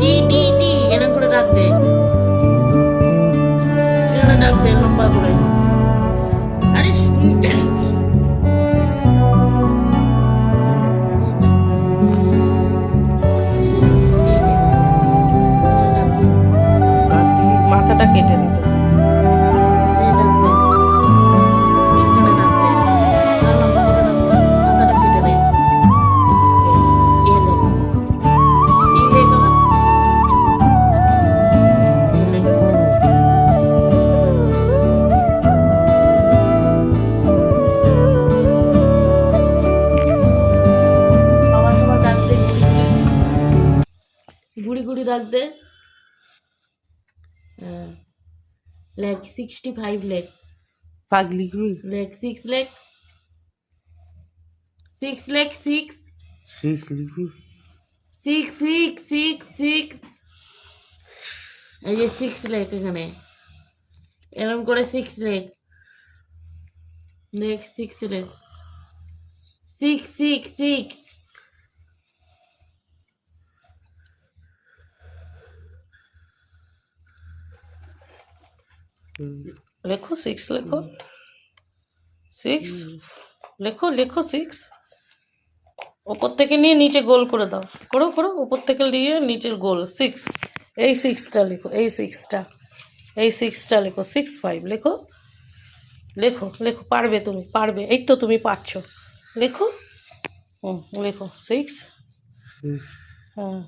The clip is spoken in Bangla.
টি টি টি এরকম করে ডাক দে, এখানে ডাক দে লম্বা করে। আরে মাথাটা কেটে দিত। গুড়ি গুড়ি ডাক দে। লেগ 65 লেগ, পাগলি গুই লেগ 6 লেগ, 6 লেগ 6 শিখলি গুই 6 6 6 6, এই যে 6 লেগ এখানে এরকম করে 6 লেগ, লেগ 6 লেগ 6 6 6। লেখো 6 লেখো 6 লেখো লেখো 6 ওপর থেকে নিয়ে নিচে গোল করে দাও, করো করো, ওপর থেকে নিয়ে নিচের গোল 6। এই 6টা লেখো, এই 6টা, এই 6টা লেখো, 6 5 লেখো লেখো লেখো, পারবে তুমি, পারবে, এই তো তুমি পারছো, লেখো। লেখো 6, হ্যাঁ